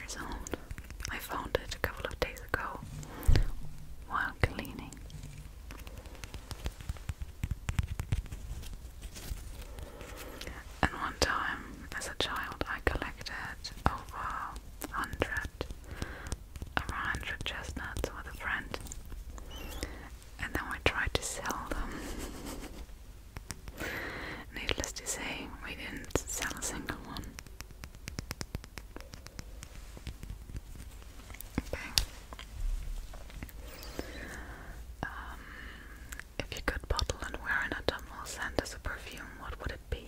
years old. I found it a couple of days ago while cleaning. And one time, as a child, I collected over 100 chestnuts with a friend, and then we tried to sell them. Needless to say, we didn't sell a single one. Okay. If you could bottle and wear an autumnal scent as a perfume, what would it be?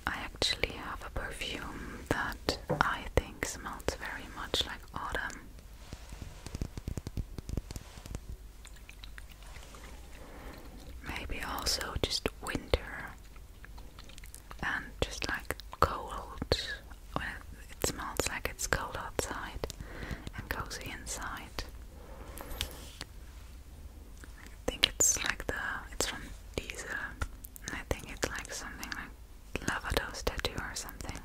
I actually have a perfume that I think smells very much like autumn. Maybe also just winter and just like cold, when it smells like it's cold outside and cozy inside. I think it's like it's from Diesel, and I think it's like something like Lavados tattoo or something.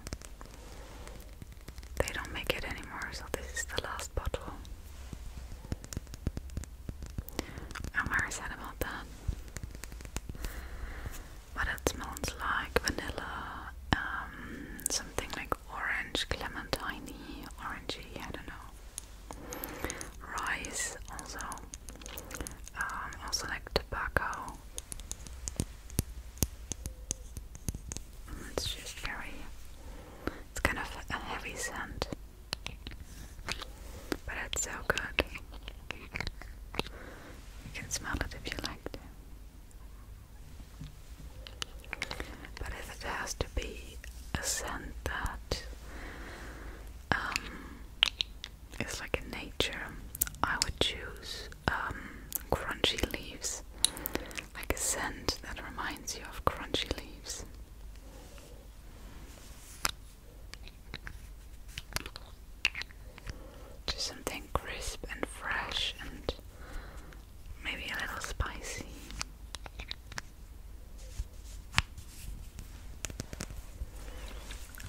They don't make it anymore, so this is the last bottle. I'm very sad about that. But it smells like vanilla, something like orange, clementine, orangey, I don't know. Rice also. Also like tobacco. It's just it's kind of a heavy scent. But it's so good. You can smell it if you like to. But if it has to be a scent that is like in nature, I would choose crunchy leaves. Like a scent that reminds you of crunchy leaves. Just something crisp and fresh and maybe a little spicy.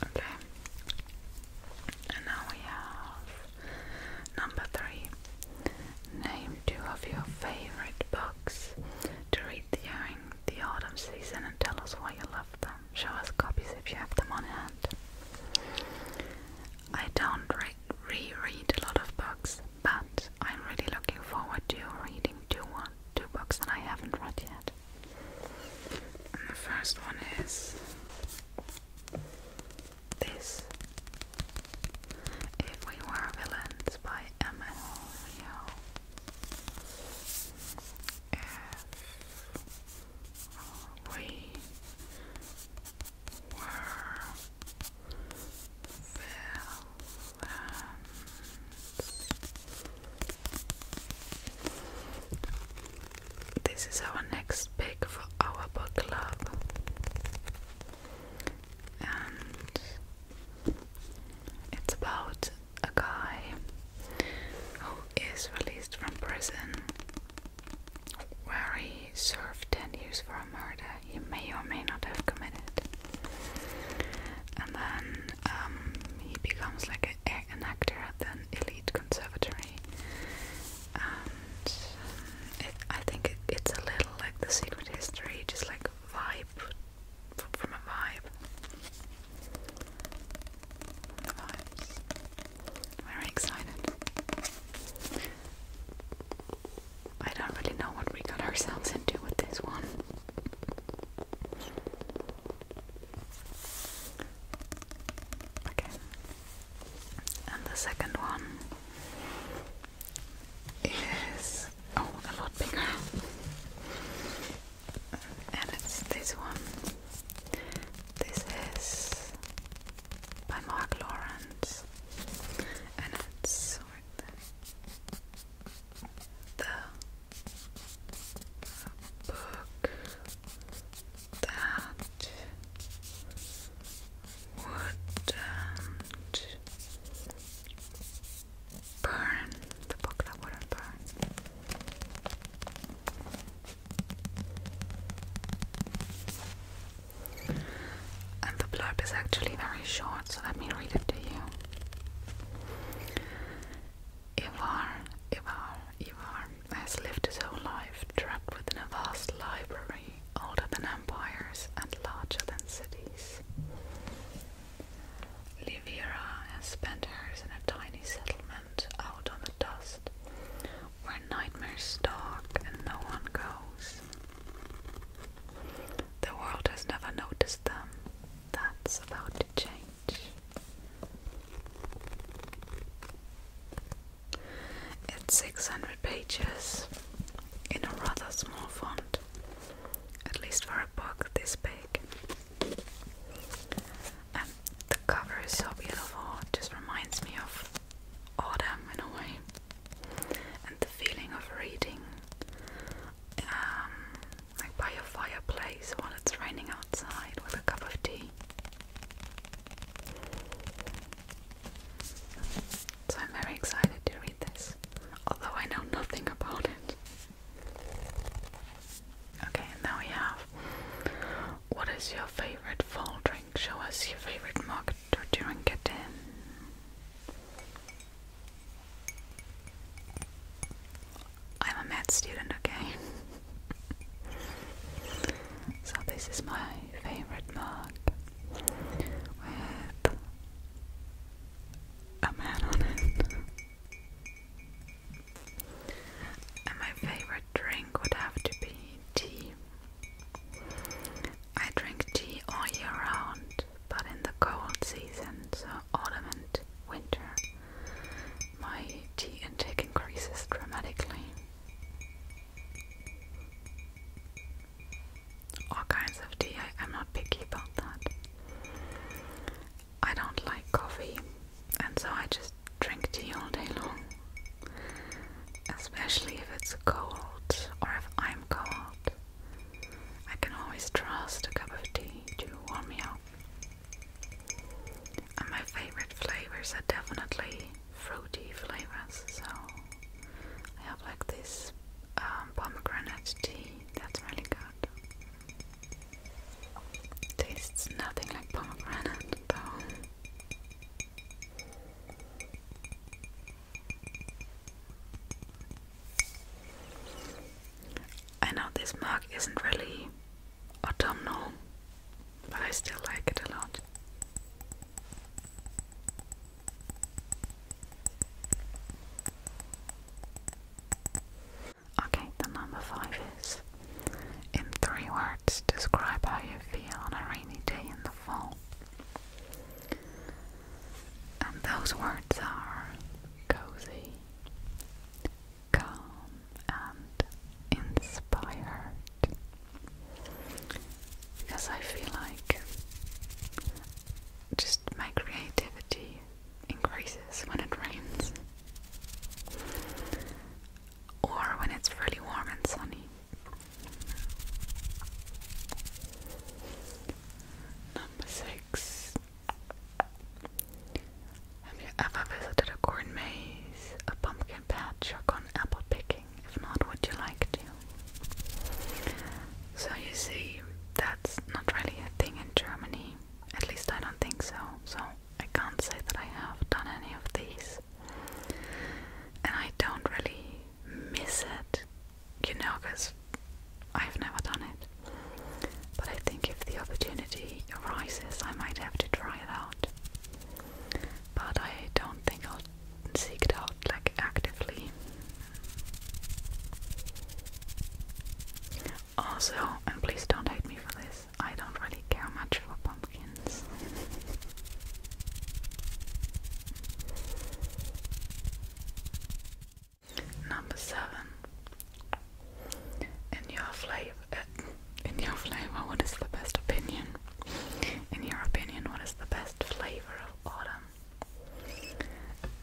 Okay. And now we have number 3. Name 2 of your favorite books to read during the autumn season and tell us why you love them. Show us copies if you have them on hand. I don't reread a lot of books, but I'm really looking forward to reading two books that I haven't read yet. And the first one is this, If We Were Villains by M.L. Rio. If we were This is our next pick for our book club, and it's about a guy who is released from prison where he served 10 years for a murder he may or may not have committed. And then he becomes like an actor at an elite conservatory, and I think it's a little like The Secret History, just like vibe from a vibe. The vibes. Very excited. I don't really know what we got ourselves into with this one. adventures in a tiny settlement out on the dust, where nightmares stalk and no one goes. The world has never noticed them. That's about to change. It's 600 pages in a rather small font, at least for a book this big. And the cover is so beautiful, it just reminds me of autumn in a way. And the feeling of reading like by a fireplace while it's raining outside with a cup of tea. So I'm very excited to read this, although I know nothing about it. Okay, and now we have, what is your favorite fall drink? Show us your favorite mug to drink it in. I'm a med student, okay? So this is my favorite mug with a man on it. And my favorite drink would have to be tea. I drink tea all year round, but in the cold season, so autumn and winter, my tea intake increases dramatically. All kinds of tea, I'm not picky about that. I don't like coffee, and so I just drink tea all day long. Especially if it's cold, or if I'm cold. I can always trust a cup of tea to warm me up. And my favorite flavors are definitely fruity flavors, so I have like this pomegranate tea, that's really good. Tastes nothing like pomegranate though. I know this mug isn't really autumnal, but I still like it a lot. Okay, the number 5 is, in 3 words, describe how you feel on a rainy day in the fall. And those words are cozy, calm, and inspired. Because I feel like just my creativity increases when it rains, or when it's really warm and sunny. Number 6. Have you ever visited a corn maze, a pumpkin patch, or gone apple picking? If not, would you like to? So you see, that's not really a thing in Germany. At least I don't think so. So I can't say that I have done any of these. And I don't really miss it, you know, because I've never done it. But I think if the opportunity arises, I might have to try it out. But I don't think I'll seek it out like actively. Also, and please don't hate me for this, I don't really care much for pumpkins. Number 7. In your flavor, what is the best opinion? In your opinion, what is the best flavor of autumn?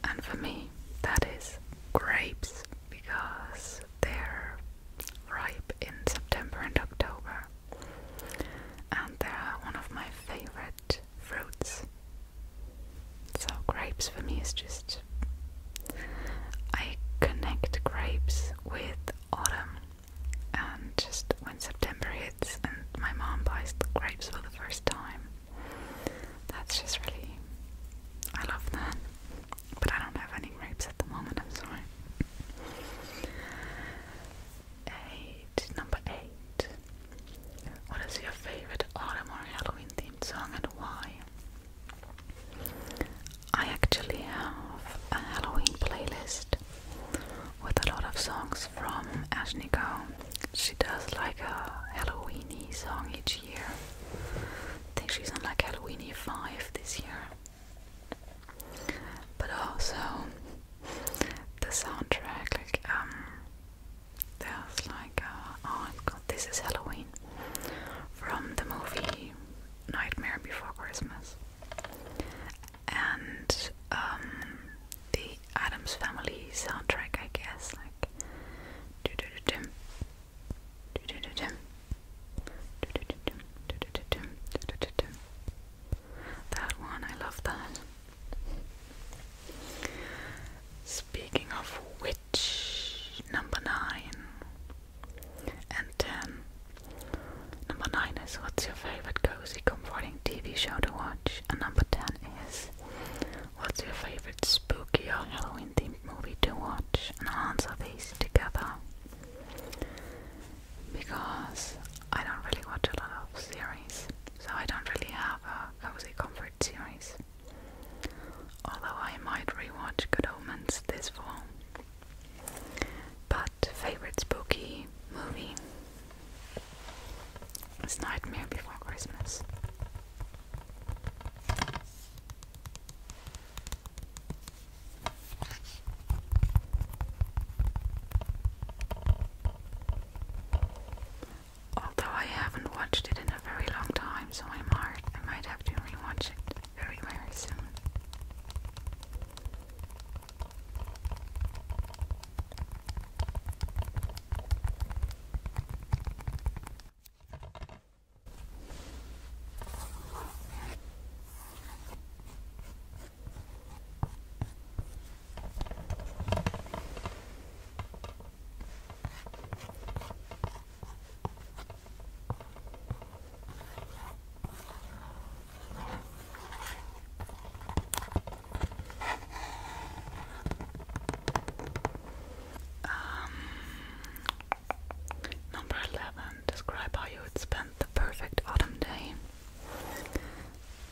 And for me, that is grapes, because they're ripe in September and October, and they're one of my favorite fruits. So grapes for me is just, I connect grapes with autumn, and just when September hits and my mom buys the grapes for the first time, that's just really, I love that. But I don't have any grapes at the moment, I'm sorry. Number 8. What is your favorite autumn or Halloween themed song and why? I actually have Addams Family soundtrack, I guess. Like do-do-do-dim, do-do-do-dim, do-do-do-dim, do-do-do-dim, do-do-do-dim. That one, I love that. Speaking of which, number 9 and 10. Number 9 is what's your favorite cozy comforting TV show to watch, and number 10 is what's your favorite spooky or Halloween themed movie to watch, and I'll answer these together because I don't really watch a lot of series, so I don't really have a cozy comfort series, although I might rewatch Good Omens this fall. But favorite spooky movie is Nightmare Before Christmas. Although I haven't watched it in a very long time, so I might have to rewatch it very, very soon. Number 11. Describe how you would spend the perfect autumn day.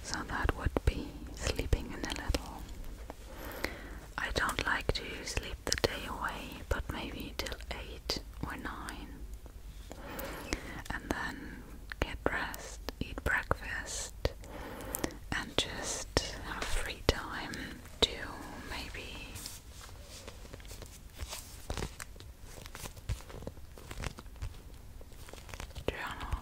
So that would be sleeping in a little. I don't like to sleep the day away, but maybe till 8 or 9. And then get dressed, eat breakfast, and just have free time to maybe journal.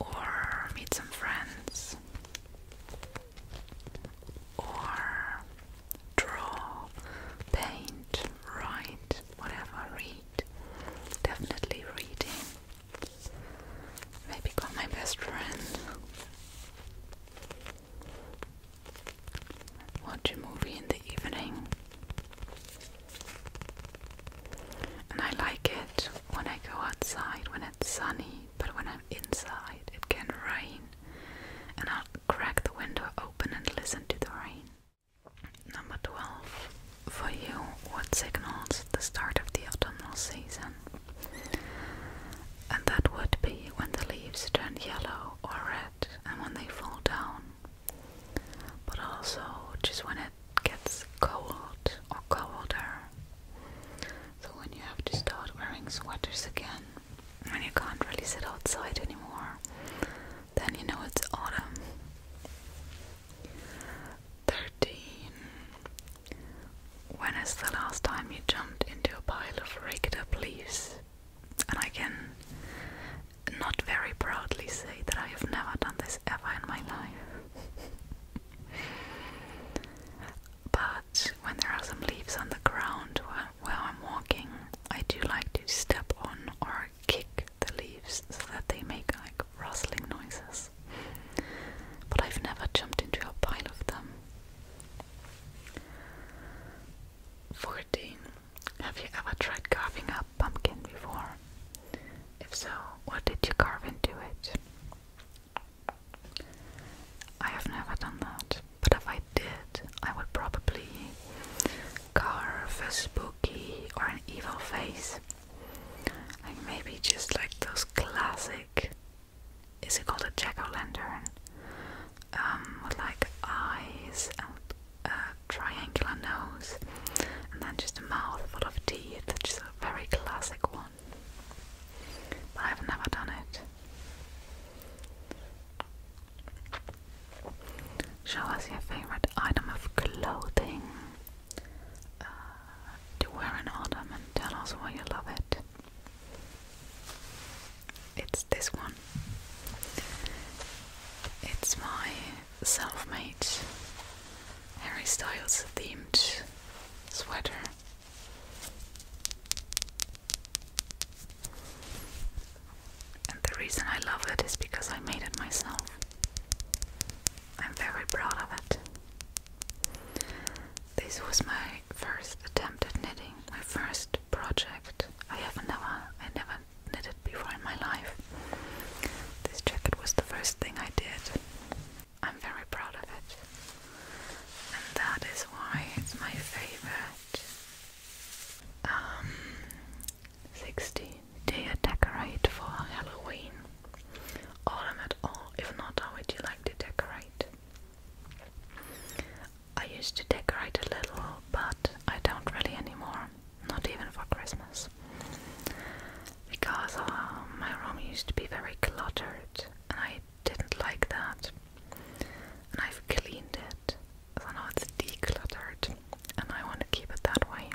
Or meet some friends. Or draw, paint, write, whatever, read. Definitely reading. Maybe call my best friend. Watch a movie in the evening. And I like it when I go outside when it's sunny, but when I'm inside it can rain. And I'll crack the window open and listen to the rain. Number 12. For you, what signals the start of the autumnal season? And that would be when the leaves turn yellow or red and when they fall down. But also just when it gets cold or colder. So when you have to start wearing sweaters again, when you can't really sit outside anymore, then you know it's autumn. 13. When is the last time you jumped into a pile of raked up leaves? And I can not very proudly say that I have never done this ever in my life. But when there are some leaves on the ground while I'm walking, I do like to step on or kick the leaves so that they make like rustling noises. But I've never jumped into a pile of them. 14. Have you ever tried carving a pumpkin before? If so, what did you carve into it? I have never done that, but if I did, I would probably carve a spooky or an evil face. Like maybe just like those classic, is it called a jack-o'-lantern? With like eyes and a triangular nose, and then just a mouth full of teeth. Just a very classic one. But I've never done it. Show us your favorite item of clothing to wear in autumn and tell us why you love it. It's this is my self-made Harry Styles themed sweater. And the reason I love it is because I made it myself. I'm very proud of it. This was my first attempt at knitting, my first project. I never knitted before in my life. This jacket was the first thing I did. I'm very proud of it. And that is why it's my favorite. 16. Do you decorate for Halloween? Autumn at all? If not, how would you like to decorate? I used to decorate a little, but I don't really anymore. Not even for Christmas. Because my room used to be very cluttered, and I didn't like that. And I've cleaned it, so now it's decluttered, and I want to keep it that way.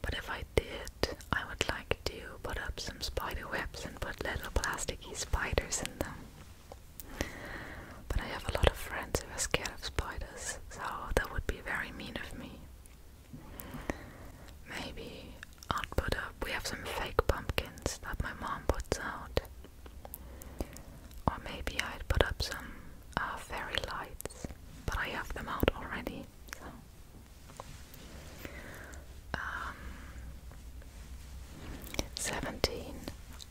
But if I did, I would like to put up some spider webs and put little plasticky spiders in them. But I have a lot of friends who are scared of spiders, so that would be very mean of me. Maybe I'll put up, we have some fake pumpkins that my mom puts out. Or maybe I'd put up some fairy lights, but I have them out already. So. 17.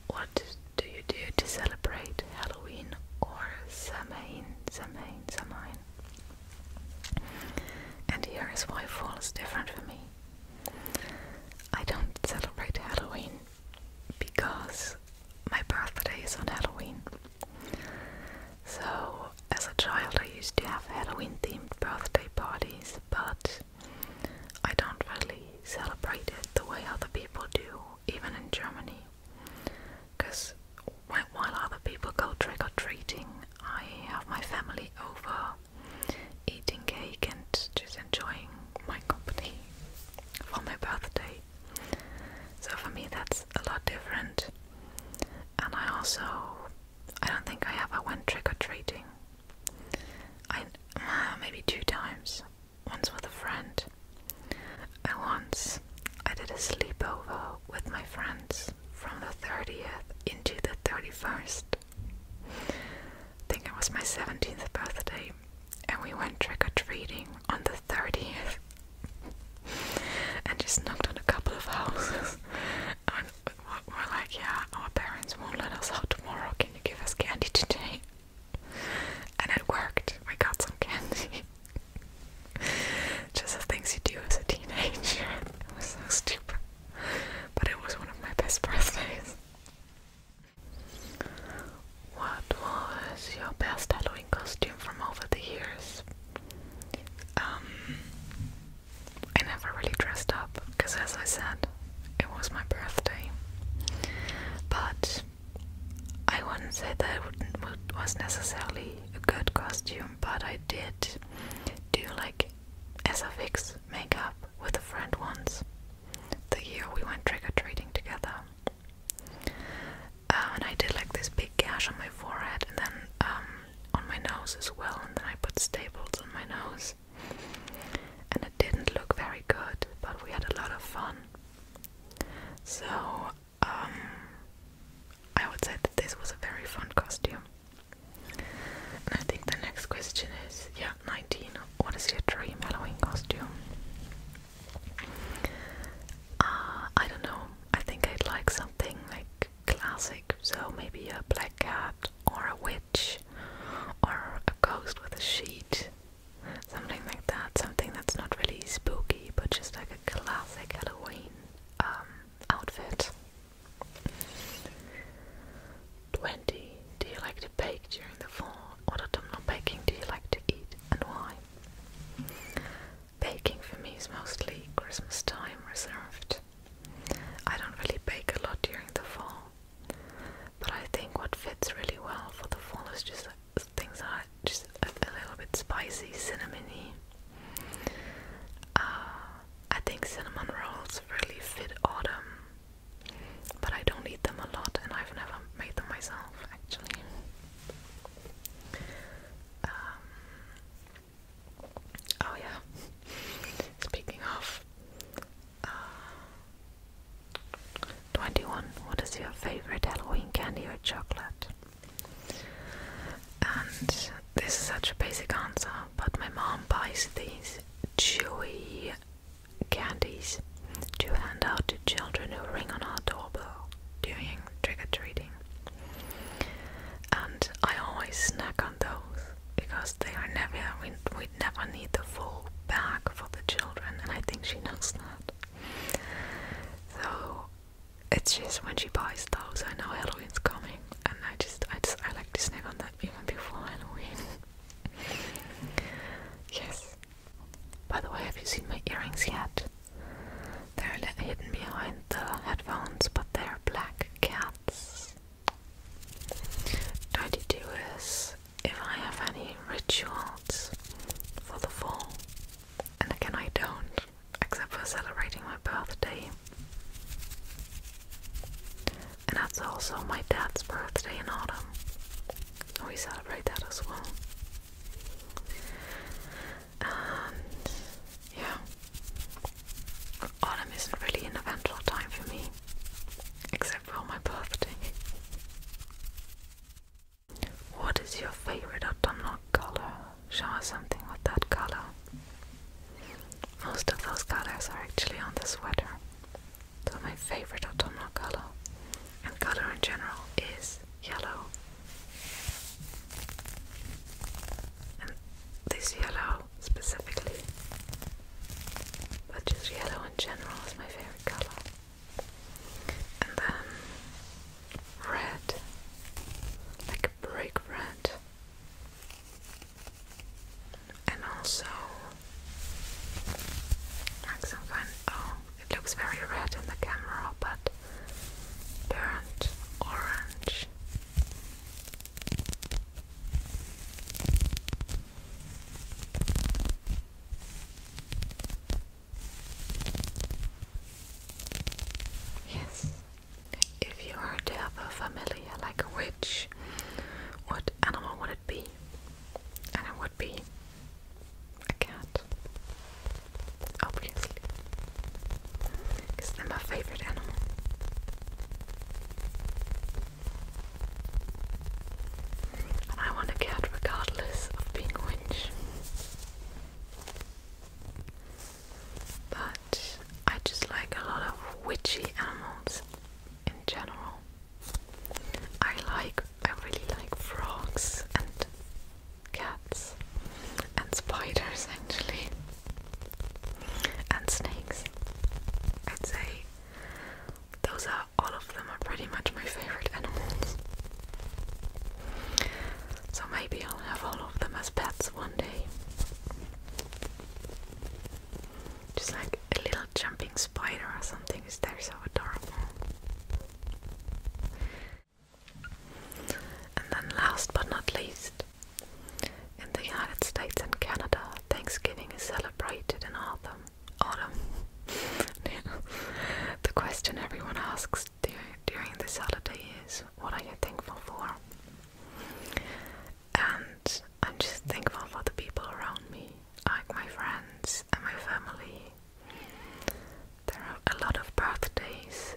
What do you do to celebrate Halloween or Samhain? And here is why fall is different for me. I don't celebrate Halloween because my birthday is on Halloween. So as a child I used to have Halloween themed birthday parties, but I don't really celebrate it the way other people do, even in Germany. Because while other people go trick-or-treating, I have my family over, eating cake and just enjoying my company for my birthday. So for me that's a lot different. And I don't think I ever went trick-or-treating. Maybe 2 times. Once with a friend, and once I did a sleepover with my friends from the 30th into the 31st. I think it was my 17th birthday, and we went trick-or-treating on the 30th and just knocked on a couple of houses. And we're like, yeah, our parents won't let us out tomorrow, can you give us candy today? And it worked, we got some candy. Just the things you do as a teenager. It was so stupid, but it was one of my best birthdays. What was your best Halloween costume from over the years? I never really dressed up, because as I said, it was my birthday. But I wouldn't say that it was necessarily a good costume, but I did do like SFX makeup with a friend once, the year we went trick-or-treating together. And I did like this big gash on my forehead, and then on my nose as well, and then I put staples on my nose. And it didn't look very good, but we had a lot of fun. So I would say that this was a very fun costume. And I think the next question is, 19. What is your dream Halloween costume? I don't know. I think I'd like something like classic, so maybe a black cat or a witch or a ghost with a sheet. Something like that. Something that's not really spooky, but just like a classic Halloween outfit. 20. Do you like to bake during the fall? What autumnal baking do you like to eat, and why? Baking we celebrate that as well. And yeah, autumn isn't really an eventful time for me, except for my birthday. What is your favorite autumnal color? Show us something with that color. Most of those colors are actually on the sweater. So my favorite autumnal color, and color in general, is yellow. And this yellow specifically, but just yellow in general is my favorite color. And then red, like a brick red. And also like some kind, oh, it looks very red in the camera, but burnt orange. Yes. If you were to have a familiar like a witch, what animal would it be? And it would be a cat. Obviously. Because they're my favorite animal. And I want a cat regardless of being a witch. But I just like a lot of witchy animals in general. I really like frogs and cats and spiders actually, and snakes. I'd say all of them are pretty much my favorite animals. So maybe I'll have all of them as pets one day. Just like a little jumping spider or something, is they're so adorable. And then last but not least, in the United States and Canada, Thanksgiving is celebrated in autumn. The question everyone asks during this holiday is, what are you thankful for? And I'm just thankful for the people around me, like my friends and my family. There are a lot of birthdays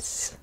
Yes.